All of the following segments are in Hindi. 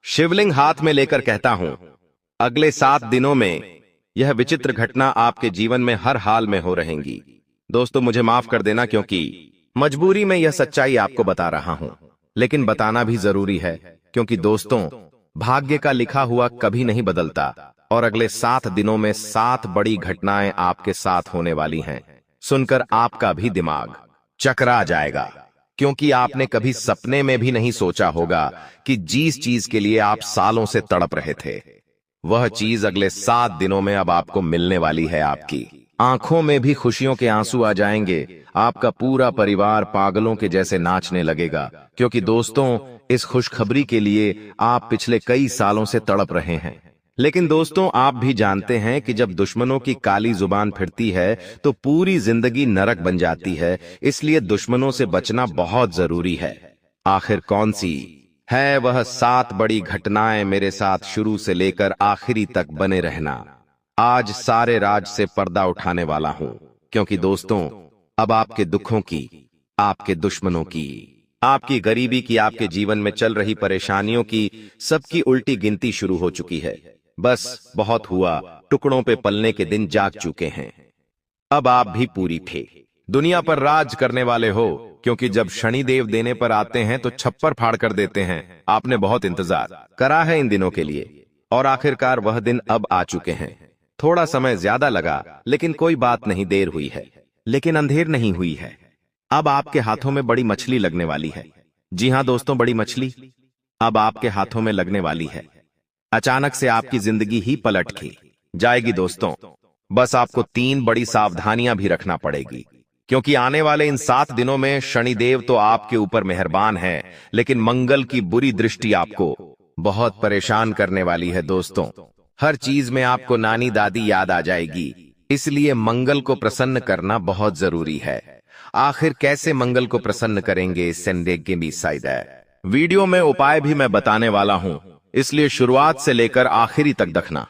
शिवलिंग हाथ में लेकर कहता हूं, अगले 7 दिनों में यह विचित्र घटना आपके जीवन में हर हाल में हो रहेंगी। दोस्तों मुझे माफ कर देना, क्योंकि मजबूरी में यह सच्चाई आपको बता रहा हूं, लेकिन बताना भी जरूरी है, क्योंकि दोस्तों भाग्य का लिखा हुआ कभी नहीं बदलता और अगले 7 दिनों में 7 बड़ी घटनाएं आपके साथ होने वाली हैं। सुनकर आपका भी दिमाग चकरा जाएगा, क्योंकि आपने कभी सपने में भी नहीं सोचा होगा कि जिस चीज के लिए आप सालों से तड़प रहे थे, वह चीज अगले 7 दिनों में अब आपको मिलने वाली है। आपकी आंखों में भी खुशियों के आंसू आ जाएंगे। आपका पूरा परिवार पागलों के जैसे नाचने लगेगा, क्योंकि दोस्तों इस खुशखबरी के लिए आप पिछले कई सालों से तड़प रहे हैं। लेकिन दोस्तों आप भी जानते हैं कि जब दुश्मनों की काली जुबान फिरती है तो पूरी जिंदगी नरक बन जाती है, इसलिए दुश्मनों से बचना बहुत जरूरी है। आखिर कौन सी है वह 7 बड़ी घटनाएं? मेरे साथ शुरू से लेकर आखिरी तक बने रहना। आज सारे राज से पर्दा उठाने वाला हूं, क्योंकि दोस्तों अब आपके दुखों की, आपके दुश्मनों की, आपकी गरीबी की, आपके जीवन में चल रही परेशानियों की, सबकी उल्टी गिनती शुरू हो चुकी है। बस बहुत हुआ, टुकड़ों पे पलने के दिन जाग चुके हैं। अब आप भी पूरी थे दुनिया पर राज करने वाले हो, क्योंकि जब शनिदेव देने पर आते हैं तो छप्पर फाड़ कर देते हैं। आपने बहुत इंतजार करा है इन दिनों के लिए, और आखिरकार वह दिन अब आ चुके हैं। थोड़ा समय ज्यादा लगा, लेकिन कोई बात नहीं, देर हुई है लेकिन अंधेर नहीं हुई है। अब आपके हाथों में बड़ी मछली लगने वाली है। जी हां दोस्तों, बड़ी मछली अब आपके हाथों में लगने वाली है। अचानक से आपकी जिंदगी ही पलट के जाएगी दोस्तों। बस आपको 3 बड़ी सावधानियां भी रखना पड़ेगी, क्योंकि आने वाले इन 7 दिनों में शनिदेव तो आपके ऊपर मेहरबान है, लेकिन मंगल की बुरी दृष्टि आपको बहुत परेशान करने वाली है। दोस्तों हर चीज में आपको नानी दादी याद आ जाएगी, इसलिए मंगल को प्रसन्न करना बहुत जरूरी है। आखिर कैसे मंगल को प्रसन्न करेंगे, संदेह के भी शायद है। वीडियो में उपाय भी मैं बताने वाला हूं, इसलिए शुरुआत से लेकर आखिरी तक देखना।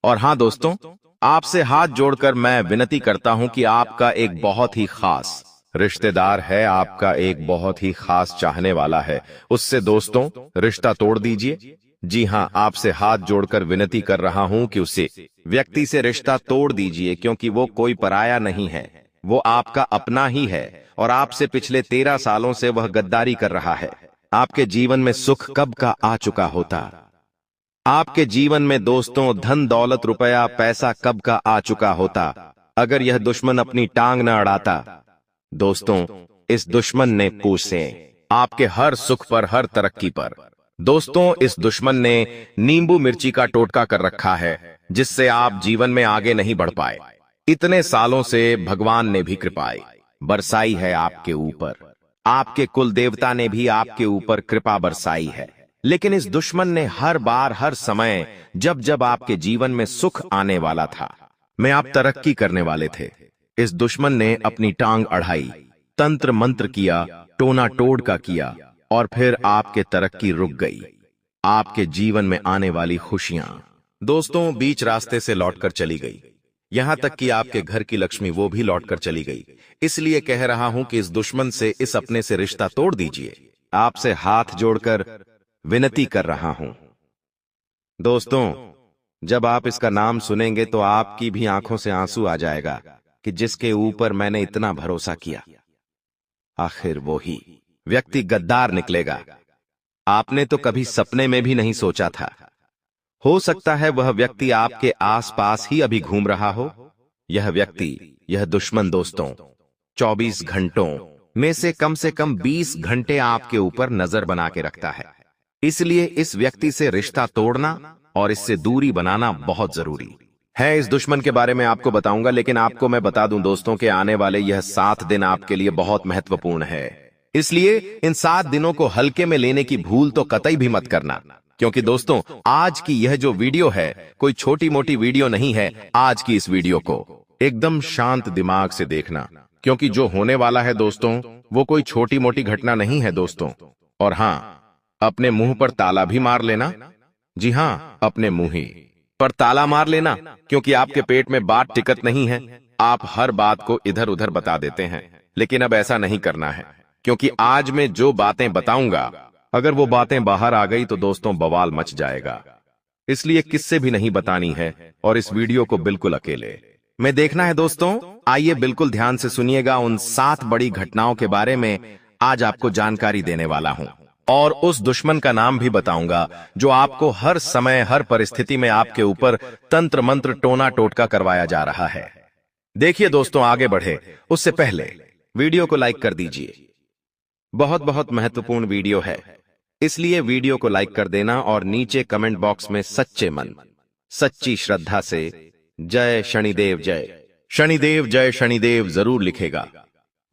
और हां दोस्तों, आपसे हाथ जोड़कर मैं विनती करता हूं कि आपका एक बहुत ही खास रिश्तेदार है, आपका एक बहुत ही खास चाहने वाला है, उससे दोस्तों रिश्ता तोड़ दीजिए। जी हां, आपसे हाथ जोड़कर विनती कर रहा हूं कि उसे व्यक्ति से रिश्ता तोड़ दीजिए, क्योंकि वो कोई पराया नहीं है, वो आपका अपना ही है, और आपसे पिछले 13 सालों से वह गद्दारी कर रहा है। आपके जीवन में सुख कब का आ चुका होता, आपके जीवन में दोस्तों धन दौलत रुपया पैसा कब का आ चुका होता, अगर यह दुश्मन अपनी टांग न अड़ाता। दोस्तों इस दुश्मन ने पूछे आपके हर सुख पर, हर तरक्की पर। दोस्तों इस दुश्मन ने नींबू मिर्ची का टोटका कर रखा है, जिससे आप जीवन में आगे नहीं बढ़ पाए। इतने सालों से भगवान ने भी कृपाएं बरसाई है आपके ऊपर, आपके कुल देवता ने भी आपके ऊपर कृपा बरसाई है, लेकिन इस दुश्मन ने हर बार, हर समय, जब जब आपके जीवन में सुख आने वाला था, में आप तरक्की करने वाले थे, इस दुश्मन ने अपनी टांग अड़ाई, तंत्र मंत्र किया, टोना टोटका किया, और फिर आपके तरक्की रुक गई। आपके जीवन में आने वाली खुशियां दोस्तों बीच रास्ते से लौटकर चली गई, यहां तक कि आपके घर की लक्ष्मी वो भी लौटकर चली गई। इसलिए कह रहा हूं कि इस दुश्मन से, इस अपने से रिश्ता तोड़ दीजिए। आपसे हाथ जोड़कर विनती कर रहा हूं। दोस्तों जब आप इसका नाम सुनेंगे तो आपकी भी आंखों से आंसू आ जाएगा कि जिसके ऊपर मैंने इतना भरोसा किया, आखिर वो ही व्यक्ति गद्दार निकलेगा। आपने तो कभी सपने में भी नहीं सोचा था। हो सकता है वह व्यक्ति आपके आसपास ही अभी घूम रहा हो। यह व्यक्ति, यह दुश्मन दोस्तों 24 घंटों में से कम 20 घंटे आपके ऊपर नजर बना के रखता है। इसलिए इस व्यक्ति से रिश्ता तोड़ना और इससे दूरी बनाना बहुत जरूरी है। इस दुश्मन के बारे में आपको बताऊंगा, लेकिन आपको मैं बता दूं दोस्तों के आने वाले यह 7 दिन आपके लिए बहुत महत्वपूर्ण है। इसलिए इन 7 दिनों को हल्के में लेने की भूल तो कतई भी मत करना, क्योंकि दोस्तों आज की यह जो वीडियो है कोई छोटी मोटी वीडियो नहीं है। आज की इस वीडियो को एकदम शांत दिमाग से देखना, क्योंकि जो होने वाला है दोस्तों वो कोई छोटी मोटी घटना नहीं है दोस्तों। और हां, अपने मुंह पर ताला भी मार लेना। जी हां, अपने मुंह ही पर ताला मार लेना, क्योंकि आपके पेट में बात टिकट नहीं है। आप हर बात को इधर उधर बता देते हैं, लेकिन अब ऐसा नहीं करना है, क्योंकि आज मैं जो बातें बताऊंगा अगर वो बातें बाहर आ गई तो दोस्तों बवाल मच जाएगा। इसलिए किससे भी नहीं बतानी है और इस वीडियो को बिल्कुल अकेले में देखना है दोस्तों। आइए बिल्कुल ध्यान से सुनिएगा, उन 7 बड़ी घटनाओं के बारे में आज आपको जानकारी देने वाला हूं और उस दुश्मन का नाम भी बताऊंगा जो आपको हर समय हर परिस्थिति में आपके ऊपर तंत्र मंत्र टोना टोटका करवाया जा रहा है। देखिए दोस्तों, आगे बढ़े उससे पहले वीडियो को लाइक कर दीजिए। बहुत बहुत महत्वपूर्ण वीडियो है, इसलिए वीडियो को लाइक कर देना और नीचे कमेंट बॉक्स में सच्चे मन सच्ची श्रद्धा से जय शनिदेव जय शनिदेव जरूर लिखेगा।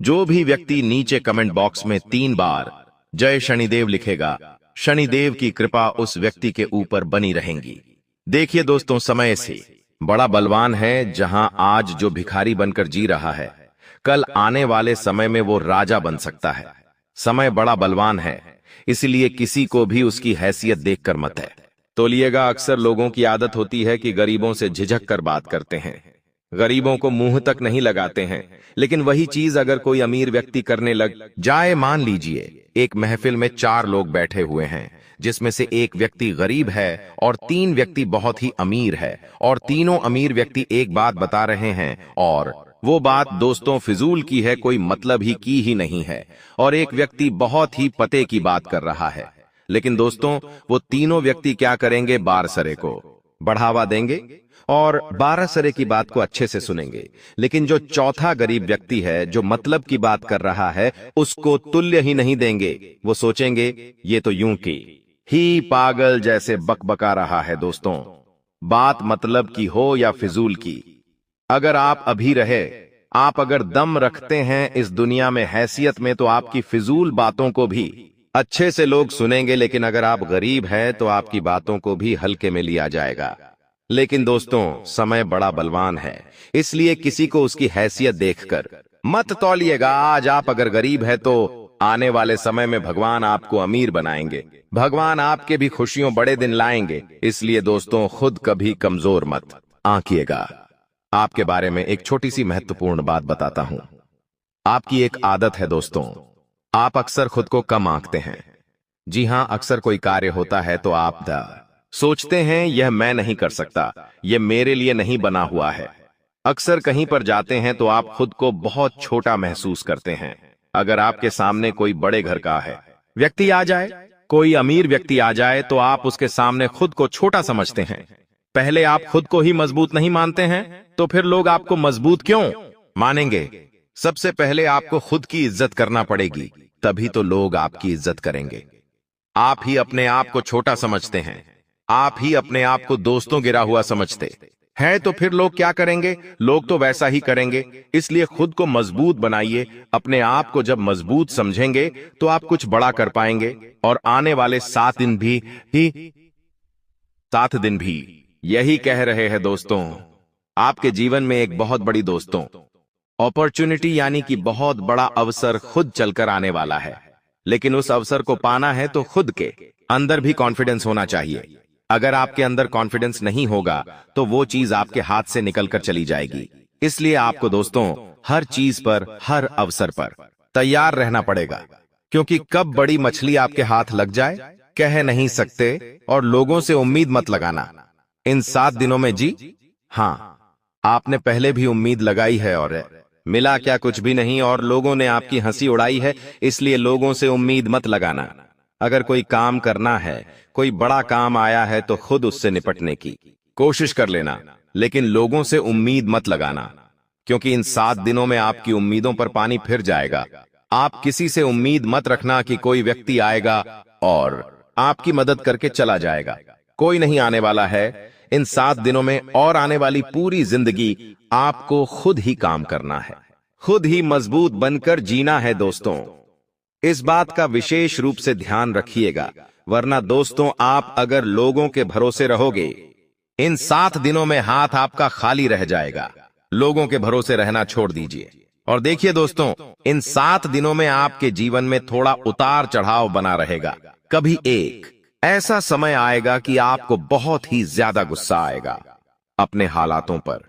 जो भी व्यक्ति नीचे कमेंट बॉक्स में 3 बार जय शनिदेव लिखेगा, शनिदेव की कृपा उस व्यक्ति के ऊपर बनी रहेगी। देखिए दोस्तों, समय से बड़ा बलवान है। जहां आज जो भिखारी बनकर जी रहा है, कल आने वाले समय में वो राजा बन सकता है। समय बड़ा बलवान है, इसलिए किसी को भी उसकी हैसियत देखकर मत है तोलिएगा। अक्सर लोगों की आदत होती है कि गरीबों से झिझक कर बात करते हैं, गरीबों को मुंह तक नहीं लगाते हैं। लेकिन वही चीज अगर कोई अमीर व्यक्ति करने लग जाए, मान लीजिए एक महफिल में 4 लोग बैठे हुए हैं, जिसमें से एक व्यक्ति गरीब है और 3 व्यक्ति बहुत ही अमीर है, और तीनों अमीर व्यक्ति एक बात बता रहे हैं और वो बात दोस्तों फिजूल की है, कोई मतलब ही की ही नहीं है, और एक व्यक्ति बहुत ही पते की बात कर रहा है। लेकिन दोस्तों वो तीनों व्यक्ति क्या करेंगे, बारसरे को बढ़ावा देंगे और 12 सरे की बात को अच्छे से सुनेंगे। लेकिन जो चौथा गरीब व्यक्ति है, जो मतलब की बात कर रहा है, उसको तुल्य ही नहीं देंगे। वो सोचेंगे ये तो यूं की ही पागल जैसे बकबका रहा है। दोस्तों, बात मतलब की हो या फिजूल की, अगर आप अभी रहे, आप अगर दम रखते हैं इस दुनिया में हैसियत में, तो आपकी फिजूल बातों को भी अच्छे से लोग सुनेंगे। लेकिन अगर आप गरीब हैं तो आपकी बातों को भी हल्के में लिया जाएगा। लेकिन दोस्तों, समय बड़ा बलवान है, इसलिए किसी को उसकी हैसियत देखकर मत तौलिएगा। आज आप अगर गरीब है तो आने वाले समय में भगवान आपको अमीर बनाएंगे, भगवान आपके भी खुशियों बड़े दिन लाएंगे। इसलिए दोस्तों, खुद कभी कमजोर मत आंकिएगा। आपके बारे में एक छोटी सी महत्वपूर्ण बात बताता हूं। आपकी एक आदत है दोस्तों, आप अक्सर खुद को कम आंकते हैं। जी हां, अक्सर कोई कार्य होता है तो आप सोचते हैं यह मैं नहीं कर सकता, यह मेरे लिए नहीं बना हुआ है। अक्सर कहीं पर जाते हैं तो आप खुद को बहुत छोटा महसूस करते हैं। अगर आपके सामने कोई बड़े घर का है व्यक्ति आ जाए, कोई अमीर व्यक्ति आ जाए, तो आप उसके सामने खुद को छोटा समझते हैं। पहले आप खुद को ही मजबूत नहीं मानते हैं, तो फिर लोग आपको मजबूत क्यों मानेंगे? सबसे पहले आपको खुद की इज्जत करना पड़ेगी, तभी तो लोग आपकी इज्जत करेंगे। आप ही अपने आप को छोटा समझते हैं, आप ही अपने आप को दोस्तों गिरा हुआ समझते हैं, तो फिर लोग क्या करेंगे? लोग तो वैसा ही करेंगे। इसलिए खुद को मजबूत बनाइए। अपने आप को जब मजबूत समझेंगे तो आप कुछ बड़ा कर पाएंगे। और आने वाले 7 दिन भी यही कह रहे हैं दोस्तों। आपके जीवन में एक बहुत बड़ी दोस्तों अपॉर्चुनिटी यानी कि बहुत बड़ा अवसर खुद चलकर आने वाला है। लेकिन उस अवसर को पाना है तो खुद के अंदर भी कॉन्फिडेंस होना चाहिए। अगर आपके अंदर कॉन्फिडेंस नहीं होगा तो वो चीज आपके हाथ से निकलकर चली जाएगी। इसलिए आपको दोस्तों हर चीज पर, हर अवसर पर तैयार रहना पड़ेगा, क्योंकि कब बड़ी मछली आपके हाथ लग जाए कह नहीं सकते। और लोगों से उम्मीद मत लगाना इन 7 दिनों में। जी हां, आपने पहले भी उम्मीद लगाई है और मिला क्या? कुछ भी नहीं, और लोगों ने आपकी हंसी उड़ाई है। इसलिए लोगों से उम्मीद मत लगाना। अगर कोई काम करना है, कोई बड़ा काम आया है, तो खुद उससे निपटने की कोशिश कर लेना, लेकिन लोगों से उम्मीद मत लगाना, क्योंकि इन 7 दिनों में आपकी उम्मीदों पर पानी फिर जाएगा। आप किसी से उम्मीद मत रखना कि कोई व्यक्ति आएगा और आपकी मदद करके चला जाएगा। कोई नहीं आने वाला है इन 7 दिनों में, और आने वाली पूरी जिंदगी आपको खुद ही काम करना है, खुद ही मजबूत बनकर जीना है दोस्तों। इस बात का विशेष रूप से ध्यान रखिएगा, वरना दोस्तों आप अगर लोगों के भरोसे रहोगे, इन 7 दिनों में हाथ आपका खाली रह जाएगा। लोगों के भरोसे रहना छोड़ दीजिए। और देखिए दोस्तों, इन 7 दिनों में आपके जीवन में थोड़ा उतार चढ़ाव बना रहेगा। कभी एक ऐसा समय आएगा कि आपको बहुत ही ज्यादा गुस्सा आएगा अपने हालातों पर,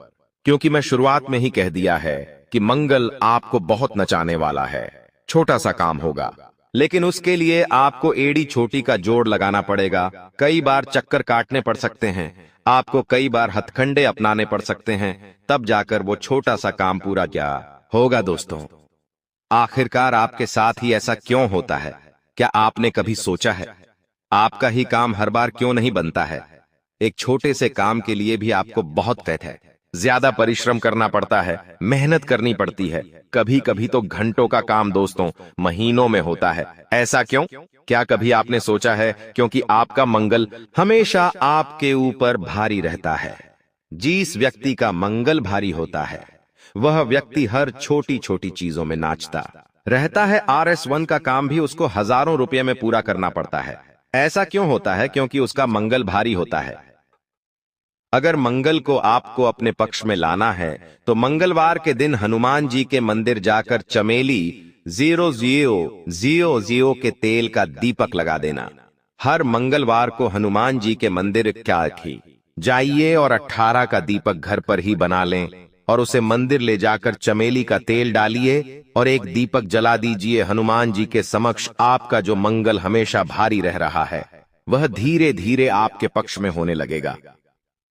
क्योंकि मैं शुरुआत में ही कह दिया है कि मंगल आपको बहुत नचाने वाला है। छोटा सा काम होगा, लेकिन उसके लिए आपको एड़ी छोटी का जोड़ लगाना पड़ेगा, कई बार चक्कर काटने पड़ सकते हैं, आपको कई बार हथकंडे अपनाने पड़ सकते हैं, तब जाकर वो छोटा सा काम पूरा क्या होगा दोस्तों। आखिरकार आपके साथ ही ऐसा क्यों होता है? क्या आपने कभी सोचा है आपका ही काम हर बार क्यों नहीं बनता है? एक छोटे से काम के लिए भी आपको बहुत मेहनत है, ज्यादा परिश्रम करना पड़ता है, मेहनत करनी पड़ती है, कभी कभी तो घंटों का काम दोस्तों महीनों में होता है। ऐसा क्यों? क्या कभी आपने सोचा है क्योंकि आपका मंगल हमेशा आपके ऊपर भारी रहता है। जिस व्यक्ति का मंगल भारी होता है वह व्यक्ति हर छोटी छोटी चीजों में नाचता रहता है। RS1 का काम भी उसको हजारों रुपए में पूरा करना पड़ता है। ऐसा क्यों होता है? क्योंकि उसका मंगल भारी होता है। अगर मंगल को आपको अपने पक्ष में लाना है तो मंगलवार के दिन हनुमान जी के मंदिर जाकर चमेली 0000 के तेल का दीपक लगा देना। हर मंगलवार को हनुमान जी के मंदिर क्या थी जाइए और 18 का दीपक घर पर ही बना लें और उसे मंदिर ले जाकर चमेली का तेल डालिए और एक दीपक जला दीजिए। हनुमान जी के समक्ष आपका जो मंगल हमेशा भारी रह रहा है वह धीरे धीरे आपके पक्ष में होने लगेगा।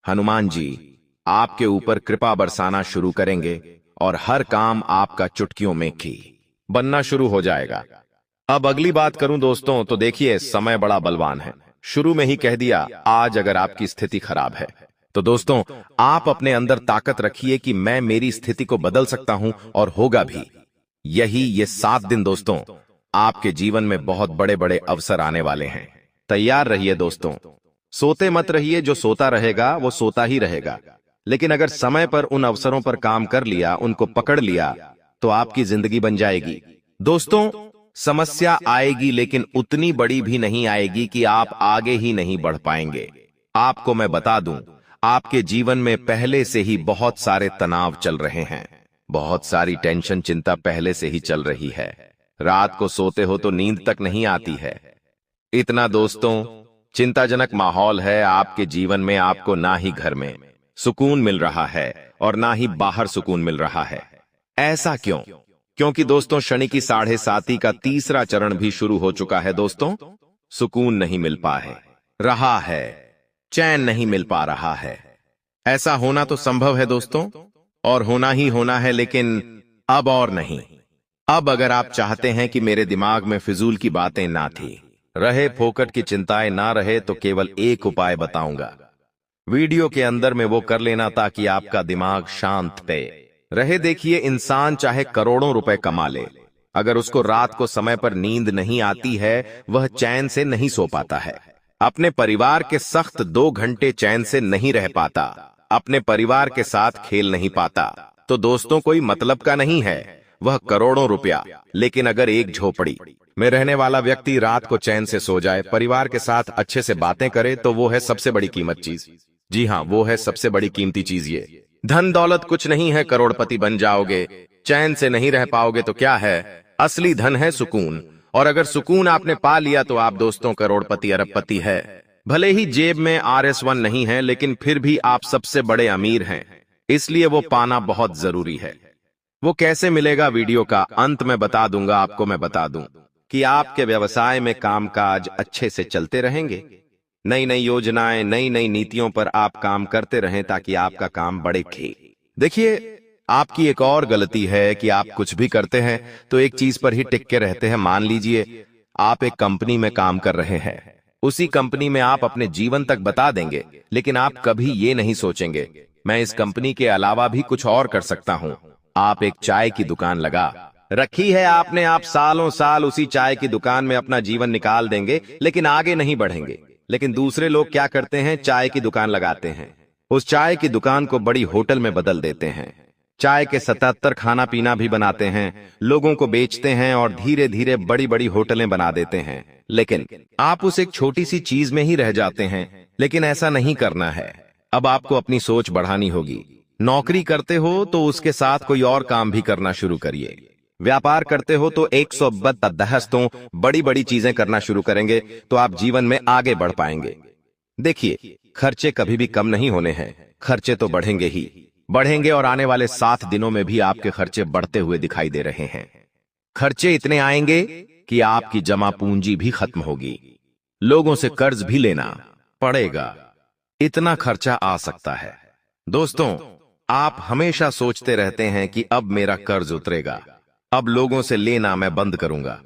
हनुमान जी आपके ऊपर कृपा बरसाना शुरू करेंगे और हर काम आपका चुटकियों में की बनना शुरू हो जाएगा। अब अगली बात करूं दोस्तों तो देखिए समय बड़ा बलवान है। शुरू में ही कह दिया आज अगर आपकी स्थिति खराब है तो दोस्तों आप अपने अंदर ताकत रखिए कि मैं मेरी स्थिति को बदल सकता हूं और होगा भी। ये 7 दिन दोस्तों आपके जीवन में बहुत बड़े बड़े अवसर आने वाले हैं। तैयार रहिए दोस्तों, सोते मत रहिए। जो सोता रहेगा वो सोता ही रहेगा, लेकिन अगर समय पर उन अवसरों पर काम कर लिया, उनको पकड़ लिया तो आपकी जिंदगी बन जाएगी। दोस्तों समस्या आएगी लेकिन उतनी बड़ी भी नहीं आएगी कि आप आगे ही नहीं बढ़ पाएंगे। आपको मैं बता दूं आपके जीवन में पहले से ही बहुत सारे तनाव चल रहे हैं, बहुत सारी टेंशन चिंता पहले से ही चल रही है। रात को सोते हो तो नींद तक नहीं आती है। इतना दोस्तों चिंताजनक माहौल है आपके जीवन में। आपको ना ही घर में सुकून मिल रहा है और ना ही बाहर सुकून मिल रहा है। ऐसा क्यों? क्योंकि दोस्तों शनि की 7.5 का तीसरा चरण भी शुरू हो चुका है। दोस्तों सुकून नहीं मिल पा रहा है, चैन नहीं मिल पा रहा है। ऐसा होना तो संभव है दोस्तों और होना ही होना है, लेकिन अब और नहीं। अब अगर आप चाहते हैं कि मेरे दिमाग में फिजूल की बातें ना थी रहे, फोकट की चिंताएं ना रहे, तो केवल एक उपाय बताऊंगा। वीडियो के अंदर में वो कर लेना ताकि आपका दिमाग शांत पे रहे। देखिए इंसान चाहे करोड़ों रुपए कमा ले, अगर उसको रात को समय पर नींद नहीं आती है वह चैन से नहीं सो पाता है। अपने परिवार के सख्त 2 घंटे चैन से नहीं रह पाता, अपने परिवार के साथ खेल नहीं पाता। तो दोस्तों कोई मतलब का नहीं है वह करोड़ों रुपया, लेकिन अगर एक झोपड़ी में रहने वाला व्यक्ति रात को चैन से सो जाए, परिवार के साथ अच्छे से बातें करे, तो वो है सबसे बड़ी कीमत चीज। जी हाँ, वो है सबसे बड़ी कीमती चीज। ये धन दौलत कुछ नहीं है, करोड़पति बन जाओगे, चैन से नहीं रह पाओगे तो क्या है? असली धन है सुकून, और अगर सुकून आपने पा लिया तो आप दोस्तों करोड़पति अरबपति है। भले ही जेब में RS1 नहीं है, लेकिन फिर भी आप सबसे बड़े अमीर हैं, इसलिए वो पाना बहुत जरूरी है। वो कैसे मिलेगा वीडियो का अंत में बता दूंगा। आपको मैं बता दूं कि आपके व्यवसाय में कामकाज अच्छे से चलते रहेंगे। नई नई योजनाएं, नई नई नीतियों पर आप काम करते रहें ताकि आपका काम बढ़े। देखिए आपकी एक और गलती है कि आप कुछ भी करते हैं तो एक चीज पर ही टिक के रहते हैं। मान लीजिए आप एक कंपनी में काम कर रहे हैं, उसी कंपनी में आप अपने जीवन तक बता देंगे, लेकिन आप कभी ये नहीं सोचेंगे मैं इस कंपनी के अलावा भी कुछ और कर सकता हूं। आप एक चाय की दुकान लगा रखी है आपने, आप सालों साल उसी चाय की दुकान में अपना जीवन निकाल देंगे, लेकिन आगे नहीं बढ़ेंगे। लेकिन दूसरे लोग क्या करते हैं? चाय की दुकान लगाते हैं, उस चाय की दुकान को बड़ी होटल में बदल देते हैं, चाय के 77 खाना पीना भी बनाते हैं, लोगों को बेचते हैं और धीरे धीरे बड़ी बड़ी होटलें बना देते हैं। लेकिन आप उस एक छोटी सी चीज में ही रह जाते हैं। लेकिन ऐसा नहीं करना है। अब आपको अपनी सोच बढ़ानी होगी। नौकरी करते हो तो उसके साथ कोई और काम भी करना शुरू करिए। व्यापार करते हो तो 110 तो बड़ी बड़ी चीजें करना शुरू करेंगे तो आप जीवन में आगे बढ़ पाएंगे। देखिए खर्चे कभी भी कम नहीं होने हैं, खर्चे तो बढ़ेंगे ही बढ़ेंगे, और आने वाले 7 दिनों में भी आपके खर्चे बढ़ते हुए दिखाई दे रहे हैं। खर्चे इतने आएंगे कि आपकी जमा पूंजी भी खत्म होगी, लोगों से कर्ज भी लेना पड़ेगा, इतना खर्चा आ सकता है। दोस्तों, आप हमेशा सोचते रहते हैं कि अब मेरा कर्ज उतरेगा, अब लोगों से लेना मैं बंद करूंगा,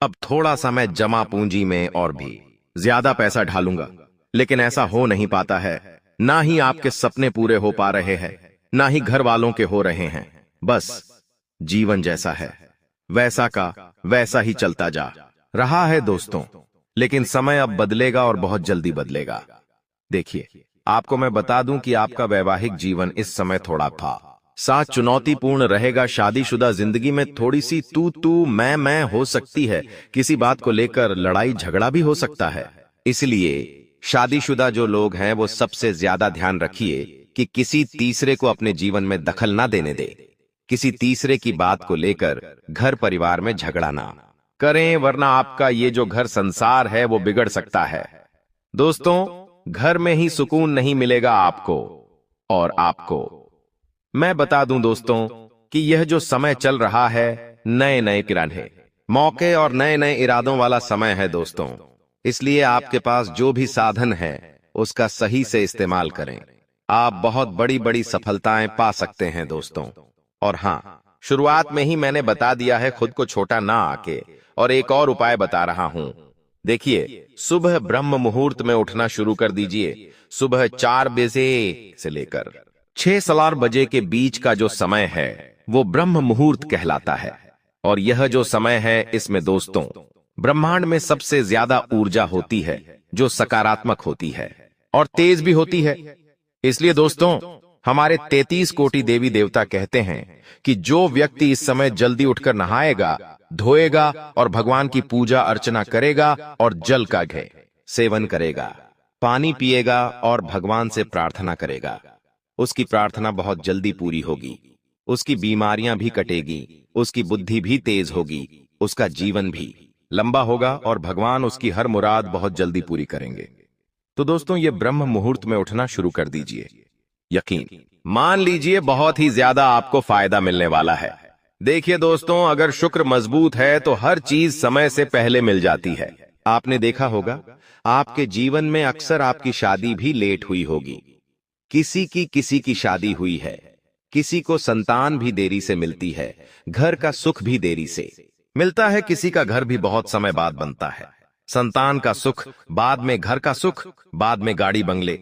अब थोड़ा सा मैं जमा पूंजी में और भी ज्यादा पैसा ढालूंगा। लेकिन ऐसा हो नहीं पाता है। ना ही आपके सपने पूरे हो पा रहे हैं, ना ही घर वालों के हो रहे हैं। बस जीवन जैसा है वैसा का वैसा ही चलता जा रहा है दोस्तों। लेकिन समय अब बदलेगा और बहुत जल्दी बदलेगा। देखिए, आपको मैं बता दूं कि आपका वैवाहिक जीवन इस समय थोड़ा साथ चुनौतीपूर्ण रहेगा। शादीशुदा जिंदगी में थोड़ी सी तू मैं हो सकती है। किसी बात को लेकर लड़ाई झगड़ा भी हो सकता है। इसलिए शादीशुदा जो लोग हैं वो सबसे ज्यादा ध्यान रखिए कि किसी तीसरे को अपने जीवन में दखल ना देने दे। किसी तीसरे की बात को लेकर घर परिवार में झगड़ा ना करें, वरना आपका ये जो घर संसार है वो बिगड़ सकता है। दोस्तों, घर में ही सुकून नहीं मिलेगा आपको और आपको। मैं बता दूं दोस्तों कि यह जो समय चल रहा है नए नए किराने मौके और नए नए इरादों वाला समय है दोस्तों। इसलिए आपके पास जो भी साधन है उसका सही से इस्तेमाल करें। आप बहुत बड़ी बड़ी सफलताएं पा सकते हैं दोस्तों। और हाँ, शुरुआत में ही मैंने बता दिया है, खुद को छोटा ना आके। और एक और उपाय बता रहा हूं। देखिए, सुबह ब्रह्म मुहूर्त में उठना शुरू कर दीजिए। सुबह 4 बजे से लेकर 6 बजे के बीच का जो समय है वो ब्रह्म मुहूर्त कहलाता है। और यह जो समय है इसमें दोस्तों ब्रह्मांड में सबसे ज्यादा ऊर्जा होती है, जो सकारात्मक होती है और तेज भी होती है। इसलिए दोस्तों, हमारे 33 कोटि देवी देवता कहते हैं कि जो व्यक्ति इस समय जल्दी उठकर नहाएगा, धोएगा और भगवान की पूजा अर्चना करेगा और जल का घै सेवन करेगा, पानी पिएगा और भगवान से प्रार्थना करेगा, उसकी प्रार्थना बहुत जल्दी पूरी होगी, उसकी बीमारियां भी कटेगी, उसकी बुद्धि भी तेज होगी, उसका जीवन भी लंबा होगा और भगवान उसकी हर मुराद बहुत जल्दी पूरी करेंगे। तो दोस्तों, ये ब्रह्म मुहूर्त में उठना शुरू कर दीजिए। यकीन मान लीजिए बहुत ही ज्यादा आपको फायदा मिलने वाला है। देखिए दोस्तों, अगर शुक्र मजबूत है तो हर चीज समय से पहले मिल जाती है। आपने देखा होगा, आपके जीवन में अक्सर आपकी शादी भी लेट हुई होगी। किसी की शादी हुई है, किसी को संतान भी देरी से मिलती है, घर का सुख भी देरी से मिलता है, किसी का घर भी बहुत समय बाद बनता है। संतान का सुख बाद में, घर का सुख बाद में, गाड़ी बंगले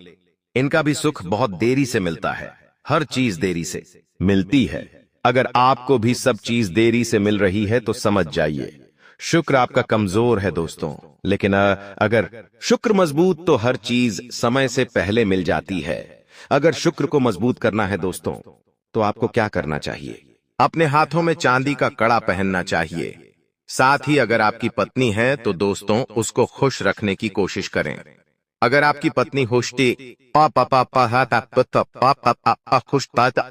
इनका भी सुख बहुत देरी से मिलता है। हर चीज देरी से मिलती है। अगर आपको भी सब चीज देरी से मिल रही है तो समझ जाइए शुक्र आपका कमजोर है दोस्तों। लेकिन अगर शुक्र मजबूत तो हर चीज समय से पहले मिल जाती है। अगर शुक्र को मजबूत करना है दोस्तों तो आपको क्या करना चाहिए? अपने हाथों में चांदी का कड़ा पहनना चाहिए। साथ ही अगर आपकी पत्नी है तो दोस्तों उसको खुश रखने की कोशिश करें। अगर आपकी पत्नी खुशी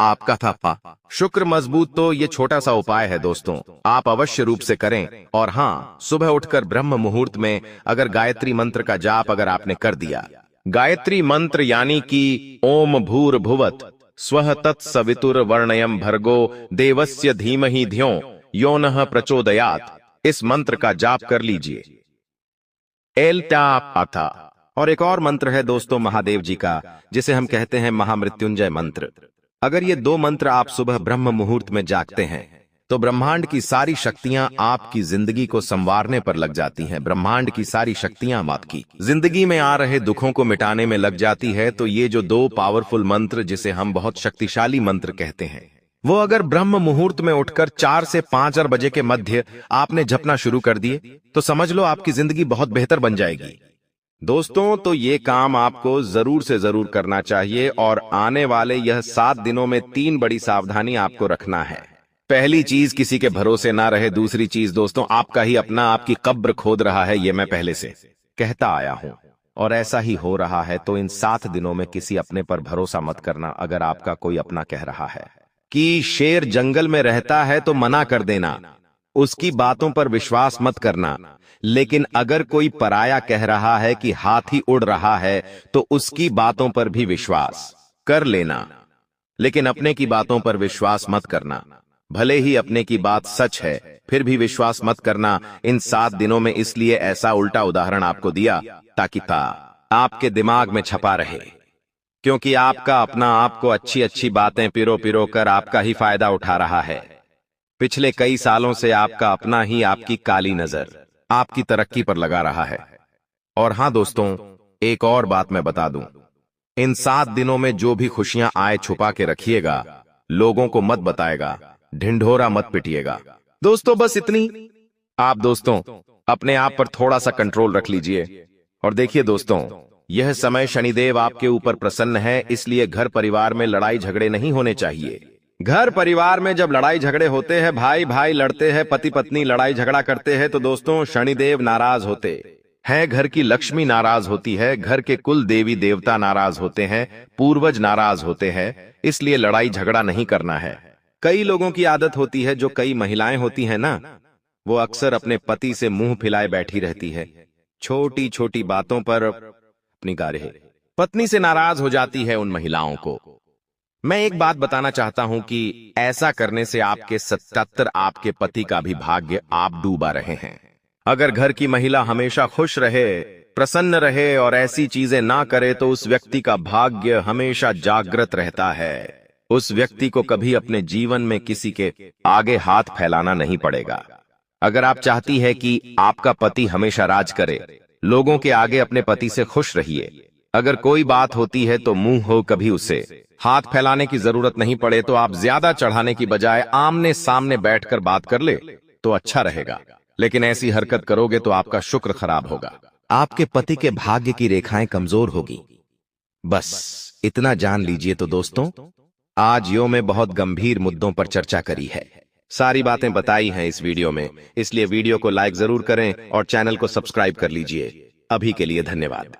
आपका था शुक्र मजबूत तो ये छोटा सा उपाय है दोस्तों, आप अवश्य रूप से करें। और हाँ, सुबह उठकर ब्रह्म मुहूर्त में अगर गायत्री मंत्र का जाप अगर आपने कर दिया, गायत्री मंत्र यानी कि ओम भूर्भुवत् स्वः तत्सवितुर वर्णयम भर्गो देवस्य धीमहि धियो यो नः प्रचोदयात्, इस मंत्र का जाप कर लीजिए। एलटा। और एक और मंत्र है दोस्तों महादेव जी का, जिसे हम कहते हैं महामृत्युंजय मंत्र। अगर ये 2 मंत्र आप सुबह ब्रह्म मुहूर्त में जागते हैं तो ब्रह्मांड की सारी शक्तियां आपकी जिंदगी को संवारने पर लग जाती हैं। ब्रह्मांड की सारी शक्तियां आपकी जिंदगी में आ रहे दुखों को मिटाने में लग जाती है। तो ये जो 2 पावरफुल मंत्र, जिसे हम बहुत शक्तिशाली मंत्र कहते हैं, वो अगर ब्रह्म मुहूर्त में उठकर 4 से 5 बजे के मध्य आपने जपना शुरू कर दिए तो समझ लो आपकी जिंदगी बहुत बेहतर बन जाएगी दोस्तों। तो ये काम आपको जरूर से जरूर करना चाहिए। और आने वाले यह 7 दिनों में 3 बड़ी सावधानी आपको रखना है। पहली चीज, किसी के भरोसे ना रहे। दूसरी चीज दोस्तों, आपका ही अपना आपकी कब्र खोद रहा है, ये मैं पहले से कहता आया हूं और ऐसा ही हो रहा है। तो इन 7 दिनों में किसी अपने पर भरोसा मत करना। अगर आपका कोई अपना कह रहा है कि शेर जंगल में रहता है तो मना कर देना, उसकी बातों पर विश्वास मत करना। लेकिन अगर कोई पराया कह रहा है कि हाथी उड़ रहा है तो उसकी बातों पर भी विश्वास कर लेना, लेकिन अपने की बातों पर विश्वास मत करना। भले ही अपने की बात सच है, फिर भी विश्वास मत करना इन 7 दिनों में। इसलिए ऐसा उल्टा उदाहरण आपको दिया ताकि आपके दिमाग में छपा रहे, क्योंकि आपका अपना आपको अच्छी अच्छी बातें पिरो पिरो कर आपका ही फायदा उठा रहा है। पिछले कई सालों से आपका अपना ही आपकी काली नजर आपकी तरक्की पर लगा रहा है। और हां दोस्तों, एक और बात मैं बता दूं, इन 7 दिनों में जो भी खुशियां आए छुपा के रखिएगा, लोगों को मत बताएगा, ढिंढोरा मत पिटिएगा। दोस्तों बस इतनी। आप दोस्तों अपने आप पर थोड़ा सा कंट्रोल रख लीजिए। और देखिए दोस्तों, यह समय शनिदेव आपके ऊपर प्रसन्न है, इसलिए घर परिवार में लड़ाई झगड़े नहीं होने चाहिए। घर परिवार में जब लड़ाई झगड़े होते हैं, भाई भाई लड़ते हैं, पति पत्नी लड़ाई झगड़ा करते हैं, तो दोस्तों शनिदेव नाराज होते हैं, घर की लक्ष्मी नाराज होती है, घर के कुल देवी देवता नाराज होते हैं, पूर्वज नाराज होते हैं। इसलिए लड़ाई झगड़ा नहीं करना है। कई लोगों की आदत होती है, जो कई महिलाएं होती हैं ना, वो अक्सर अपने पति से मुंह फैलाए बैठी रहती है, छोटी छोटी बातों पर अपनी गारे पत्नी से नाराज हो जाती है। उन महिलाओं को मैं एक बात बताना चाहता हूं कि ऐसा करने से आपके 77 आपके पति का भी भाग्य आप डूबा रहे हैं। अगर घर की महिला हमेशा खुश रहे, प्रसन्न रहे और ऐसी चीजें ना करे, तो उस व्यक्ति का भाग्य हमेशा जागृत रहता है। उस व्यक्ति को कभी अपने जीवन में किसी के आगे हाथ फैलाना नहीं पड़ेगा। अगर आप चाहती है कि आपका पति हमेशा राज करे, लोगों के आगे अपने पति से खुश रहिए। अगर कोई बात होती है तो मुंह हो कभी उसे हाथ फैलाने की जरूरत नहीं पड़े, तो आप ज्यादा चढ़ाने की बजाय आमने सामने बैठकर बात कर ले तो अच्छा रहेगा। लेकिन ऐसी हरकत करोगे तो आपका शुक्र खराब होगा, आपके पति के भाग्य की रेखाएं कमजोर होगी। बस इतना जान लीजिए। तो दोस्तों, आज यो में बहुत गंभीर मुद्दों पर चर्चा करी है, सारी बातें बताई हैं इस वीडियो में, इसलिए वीडियो को लाइक जरूर करें और चैनल को सब्सक्राइब कर लीजिए। अभी के लिए धन्यवाद।